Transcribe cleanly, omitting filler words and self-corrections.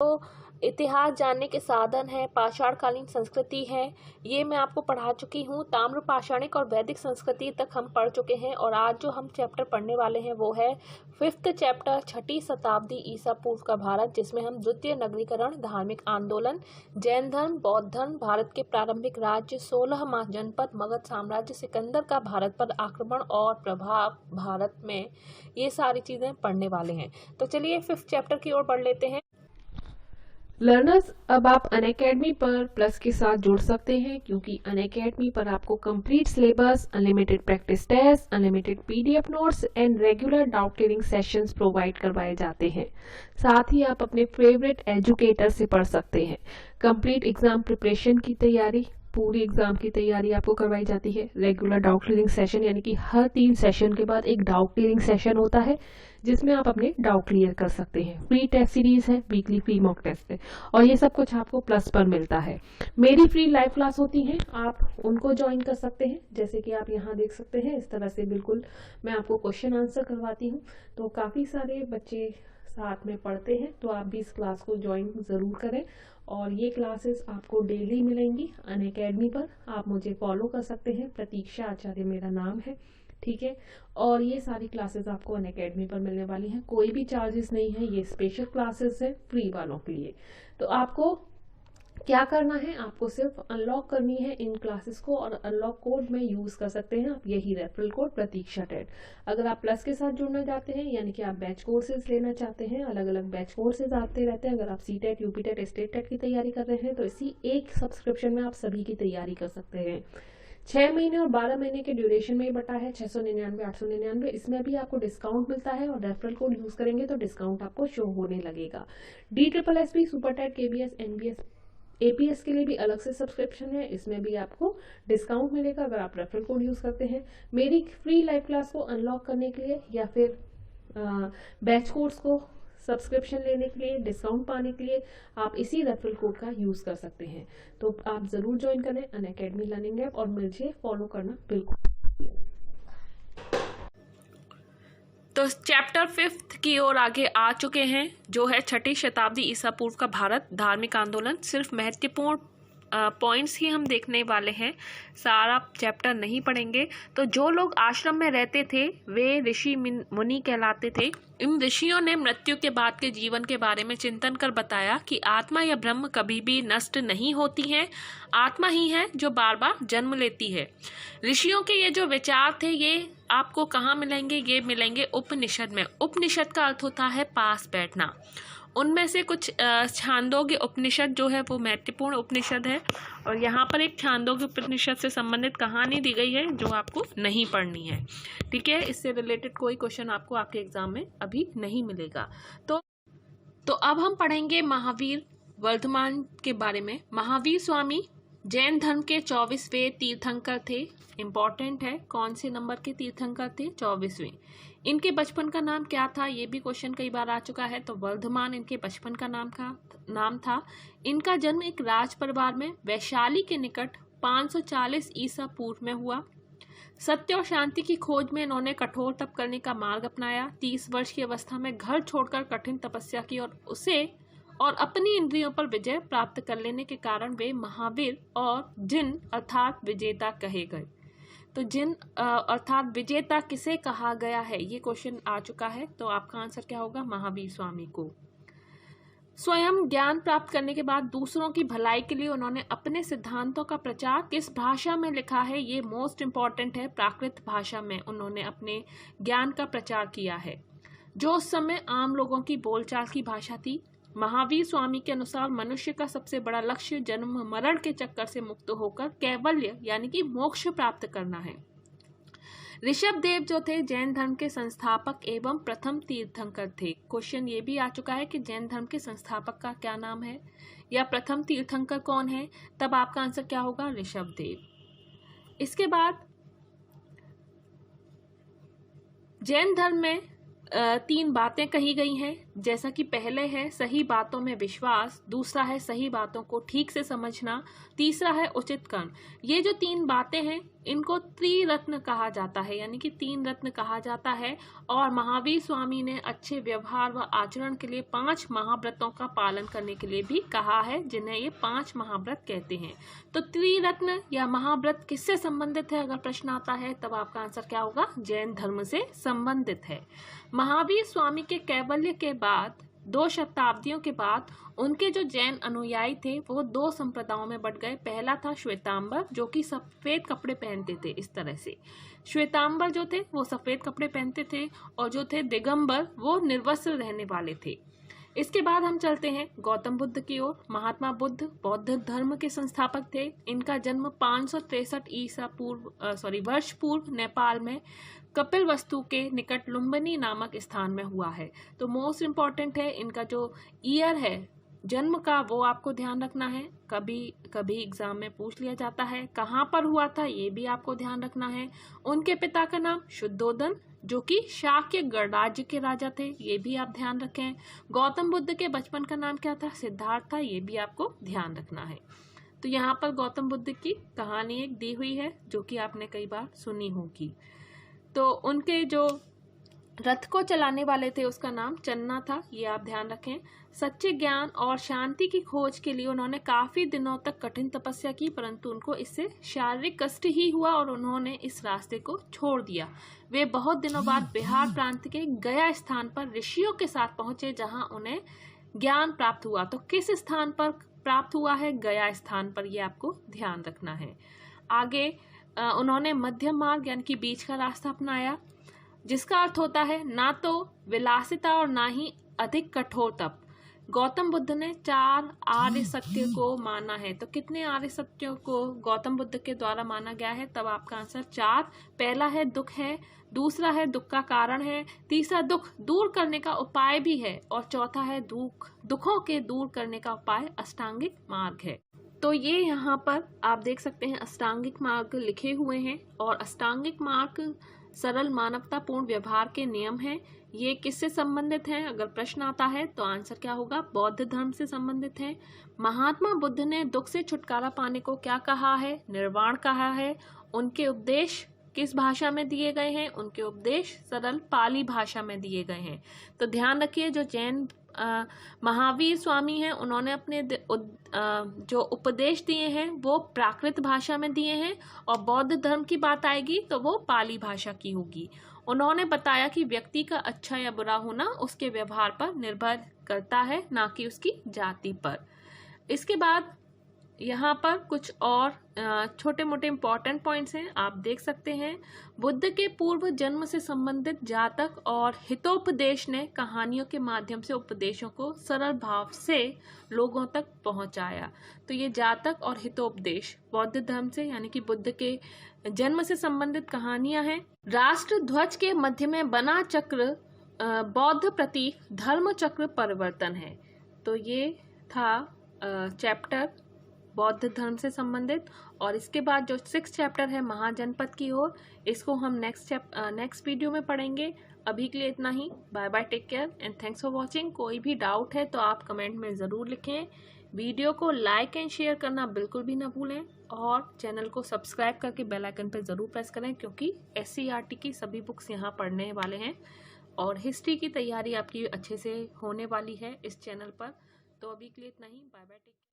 तो इतिहास जानने के साधन है, पाषाणकालीन संस्कृति है, ये मैं आपको पढ़ा चुकी हूँ। ताम्र पाषाणिक और वैदिक संस्कृति तक हम पढ़ चुके हैं और आज जो हम चैप्टर पढ़ने वाले हैं वो है 5th चैप्टर 6ठी शताब्दी ईसा पूर्व का भारत, जिसमें हम द्वितीय नगरीकरण, धार्मिक आंदोलन, जैन धर्म, बौद्ध धर्म, भारत के प्रारंभिक राज्य, 16 जनपद, मगध साम्राज्य, सिकंदर का भारत पर आक्रमण और प्रभाव भारत में, ये सारी चीजें पढ़ने वाले हैं। तो चलिए 5th चैप्टर की ओर बढ़ लेते हैं। लर्नर्स, अब आप अनअकैडमी पर प्लस के साथ जुड़ सकते हैं, क्योंकि अनअकैडमी पर आपको complete syllabus, unlimited practice test, unlimited PDF notes and regular doubt clearing sessions provide करवाए जाते हैं। साथ ही आप अपने फेवरेट एजुकेटर से पढ़ सकते हैं। कंप्लीट एग्जाम प्रिपरेशन की तैयारी, पूरी एग्जाम की तैयारी आपको करवाई जाती है। रेगुलर डाउट क्लियरिंग सेशन, यानी कि हर 3 सेशन के बाद एक डाउट क्लियरिंग सेशन होता है, जिसमें आप अपने डाउट क्लियर कर सकते हैं। फ्री टेस्ट सीरीज है, वीकली फ्री मॉक टेस्ट है, और ये सब कुछ आपको प्लस पर मिलता है। मेरी फ्री लाइव क्लास होती हैं, आप उनको ज्वाइन कर सकते हैं। जैसे कि आप यहाँ देख सकते हैं, इस तरह से बिल्कुल मैं आपको क्वेश्चन आंसर करवाती हूँ। तो काफ़ी सारे बच्चे साथ में पढ़ते हैं, तो आप भी इस क्लास को ज्वाइन ज़रूर करें। और ये क्लासेस आपको डेली मिलेंगी अनअकैडमी पर। आप मुझे फॉलो कर सकते हैं, प्रतीक्षा आचार्य मेरा नाम है, ठीक है। और ये सारी क्लासेस आपको अनअकैडमी पर मिलने वाली हैं, कोई भी चार्जेस नहीं है, ये स्पेशल क्लासेस है फ्री वालों के लिए। तो आपको क्या करना है, आपको सिर्फ अनलॉक करनी है इन क्लासेस को, और अनलॉक कोड में यूज कर सकते हैं आप, यही रेफरल कोड प्रतीक्षा टेट। अगर आप प्लस के साथ जुड़ना चाहते हैं, यानी कि आप बैच कोर्सेज लेना चाहते हैं, अलग अलग बैच कोर्सेज आते रहते हैं। अगर आप C TET, UP TET, state TET की तैयारी कर रहे हैं, तो इसी एक सब्सक्रिप्शन में आप सभी की तैयारी कर सकते हैं। 6 महीने और 12 महीने के ड्यूरेशन में बटा है 699, 899। इसमें भी आपको डिस्काउंट मिलता है, और रेफरल कोड यूज करेंगे तो डिस्काउंट आपको शो होने लगेगा। DSSB, super TET, KBS, NBS, APS के लिए भी अलग से सब्सक्रिप्शन है, इसमें भी आपको डिस्काउंट मिलेगा अगर आप रेफरल कोड यूज करते हैं। मेरी फ्री लाइव क्लास को अनलॉक करने के लिए, या फिर बैच कोर्स को सब्सक्रिप्शन लेने के लिए, डिस्काउंट पाने के लिए, आप इसी रेफरल कोड का यूज कर सकते हैं। तो आप जरूर ज्वाइन करें अनअकैडमी लर्निंग ऐप, और मुझे फॉलो करना बिल्कुल। तो चैप्टर 5th की ओर आगे आ चुके हैं, जो है 6ठी शताब्दी ईसा पूर्व का भारत, धार्मिक आंदोलन। सिर्फ महत्वपूर्ण पॉइंट्स ही हम देखने वाले हैं, सारा चैप्टर नहीं पढ़ेंगे। तो जो लोग आश्रम में रहते थे वे ऋषि मुनि कहलाते थे। इन ऋषियों ने मृत्यु के बाद के जीवन के बारे में चिंतन कर बताया कि आत्मा या ब्रह्म कभी भी नष्ट नहीं होती है, आत्मा ही है जो बार बार जन्म लेती है। ऋषियों के ये जो विचार थे, ये आपको कहाँ मिलेंगे? ये मिलेंगे उपनिषद में। उपनिषद का अर्थ होता है पास बैठना। उनमें से कुछ छांदोग्य उपनिषद जो है वो महत्वपूर्ण उपनिषद है, और यहाँ पर एक छांदोग्य उपनिषद से संबंधित कहानी दी गई है जो आपको नहीं पढ़नी है, ठीक है। इससे रिलेटेड कोई क्वेश्चन आपको आपके एग्जाम में अभी नहीं मिलेगा। तो अब हम पढ़ेंगे महावीर वर्धमान के बारे में। महावीर स्वामी जैन धर्म के 24वें तीर्थंकर थे। इंपॉर्टेंट है, कौन से नंबर के तीर्थंकर थे? 24वें। इनके बचपन का नाम क्या था? ये भी क्वेश्चन कई बार आ चुका है। तो वर्धमान इनके बचपन का नाम था। इनका जन्म एक राज परिवार में वैशाली के निकट 540 ईसा पूर्व में हुआ। सत्य और शांति की खोज में इन्होंने कठोर तप करने का मार्ग अपनाया। 30 वर्ष की अवस्था में घर छोड़कर कठिन तपस्या की, और अपनी इंद्रियों पर विजय प्राप्त कर लेने के कारण वे महावीर और जिन अर्थात विजेता कहे गए। तो जिन अर्थात विजेता किसे कहा गया है, ये क्वेश्चन आ चुका है। तो आपका आंसर क्या होगा? महावीर स्वामी को। स्वयं ज्ञान प्राप्त करने के बाद दूसरों की भलाई के लिए उन्होंने अपने सिद्धांतों का प्रचार किस भाषा में लिखा है? ये मोस्ट इंपॉर्टेंट है। प्राकृत भाषा में उन्होंने अपने ज्ञान का प्रचार किया है, जो उस समय आम लोगों की बोलचाल की भाषा थी। महावीर स्वामी के अनुसार मनुष्य का सबसे बड़ा लक्ष्य जन्म मरण के चक्कर से मुक्त होकर कैवल्य यानी कि मोक्ष प्राप्त करना है। ऋषभ देव जो थे जैन धर्म के संस्थापक एवं प्रथम तीर्थंकर थे। क्वेश्चन ये भी आ चुका है कि जैन धर्म के संस्थापक का क्या नाम है, या प्रथम तीर्थंकर कौन है? तब आपका आंसर क्या होगा? ऋषभ देव। इसके बाद जैन धर्म में 3 बातें कही गई हैं। जैसा कि पहले है सही बातों में विश्वास, दूसरा है सही बातों को ठीक से समझना, तीसरा है उचित कर्म। ये जो 3 बातें हैं इनको त्रिरत्न कहा जाता है, यानी कि 3 रत्न कहा जाता है। और महावीर स्वामी ने अच्छे व्यवहार व आचरण के लिए 5 महाव्रतों का पालन करने के लिए भी कहा है, जिन्हें ये 5 महाव्रत कहते हैं। तो त्रिरत्न या महाव्रत किससे संबंधित है? अगर प्रश्न आता है तब आपका आंसर क्या होगा? जैन धर्म से संबंधित है। महावीर स्वामी के कैवल्य के बाद 2 शताब्दियों के बाद उनके जो जैन अनुयायी थे वो 2 संप्रदायों में बट गए। पहला था श्वेतांबर, जो कि सफेद कपड़े पहनते थे। इस तरह से श्वेतांबर जो थे वो सफेद कपड़े पहनते थे, और जो थे दिगंबर वो निर्वस्त्र रहने वाले थे। इसके बाद हम चलते हैं गौतम बुद्ध की ओर। महात्मा बुद्ध बौद्ध धर्म के संस्थापक थे। इनका जन्म 563 वर्ष पूर्व नेपाल में कपिलवस्तु के निकट लुम्बिनी नामक स्थान में हुआ है। तो मोस्ट इम्पॉर्टेंट है इनका जो ईयर है जन्म का, वो आपको ध्यान रखना है। कभी कभी एग्जाम में पूछ लिया जाता है। कहाँ पर हुआ था ये भी आपको ध्यान रखना है। उनके पिता का नाम शुद्धोदन, जो कि शाक्य गणराज्य के राजा थे, ये भी आप ध्यान रखें। गौतम बुद्ध के बचपन का नाम क्या था? सिद्धार्थ था, ये भी आपको ध्यान रखना है। तो यहाँ पर गौतम बुद्ध की कहानी एक दी हुई है जो कि आपने कई बार सुनी होगी। तो उनके जो रथ को चलाने वाले थे उसका नाम चन्ना था, ये आप ध्यान रखें। सच्चे ज्ञान और शांति की खोज के लिए उन्होंने काफी दिनों तक कठिन तपस्या की, परंतु उनको इससे शारीरिक कष्ट ही हुआ और उन्होंने इस रास्ते को छोड़ दिया। वे बहुत दिनों बाद बिहार प्रांत के गया स्थान पर ऋषियों के साथ पहुंचे, जहां उन्हें ज्ञान प्राप्त हुआ। तो किस स्थान पर प्राप्त हुआ है? गया स्थान पर, ये आपको ध्यान रखना है। आगे उन्होंने मध्यम मार्ग यानी कि बीच का रास्ता अपनाया, जिसका अर्थ होता है ना तो विलासिता और ना ही अधिक कठोर तप। गौतम बुद्ध ने 4 आर्य सत्य को माना है। तो कितने आर्य सत्यों को गौतम बुद्ध के द्वारा माना गया है? तब आपका आंसर 4। पहला है दुख है, दूसरा है दुख का कारण है, तीसरा दुख दूर करने का उपाय भी है, और चौथा है दुखों के दूर करने का उपाय अष्टांगिक मार्ग है। तो ये यहाँ पर आप देख सकते हैं अष्टांगिक मार्ग लिखे हुए हैं, और अष्टांगिक मार्ग सरल मानवतापूर्ण व्यवहार के नियम हैं। ये किससे संबंधित हैं? अगर प्रश्न आता है तो आंसर क्या होगा? बौद्ध धर्म से संबंधित है। महात्मा बुद्ध ने दुख से छुटकारा पाने को क्या कहा है? निर्वाण कहा है। उनके उपदेश किस भाषा में दिए गए हैं? उनके उपदेश सरल पाली भाषा में दिए गए हैं। तो ध्यान रखिए, जो जैन महावीर स्वामी हैं उन्होंने अपने जो उपदेश दिए हैं वो प्राकृत भाषा में दिए हैं, और बौद्ध धर्म की बात आएगी तो वो पाली भाषा की होगी। उन्होंने बताया कि व्यक्ति का अच्छा या बुरा होना उसके व्यवहार पर निर्भर करता है, ना कि उसकी जाति पर। इसके बाद यहाँ पर कुछ और छोटे मोटे इम्पॉर्टेंट पॉइंट्स हैं, आप देख सकते हैं। बुद्ध के पूर्व जन्म से संबंधित जातक और हितोपदेश ने कहानियों के माध्यम से उपदेशों को सरल भाव से लोगों तक पहुंचाया। तो ये जातक और हितोपदेश बौद्ध धर्म से यानी कि बुद्ध के जन्म से संबंधित कहानियां हैं। राष्ट्र ध्वज के मध्य में बना चक्र बौद्ध प्रतीक धर्म चक्र परिवर्तन है। तो ये था चैप्टर बौद्ध धर्म से संबंधित, और इसके बाद जो 6 चैप्टर है महाजनपद की ओर, इसको हम नेक्स्ट वीडियो में पढ़ेंगे। अभी के लिए इतना ही। Bye bye, take care and thanks for watching. कोई भी डाउट है तो आप कमेंट में ज़रूर लिखें। वीडियो को लाइक एंड शेयर करना बिल्कुल भी ना भूलें, और चैनल को सब्सक्राइब करके बेल आइकन पर ज़रूर प्रेस करें, क्योंकि SCERT की सभी बुक्स यहाँ पढ़ने वाले हैं, और हिस्ट्री की तैयारी आपकी अच्छे से होने वाली है इस चैनल पर। तो अभी के लिए इतना ही। Bye bye, take care.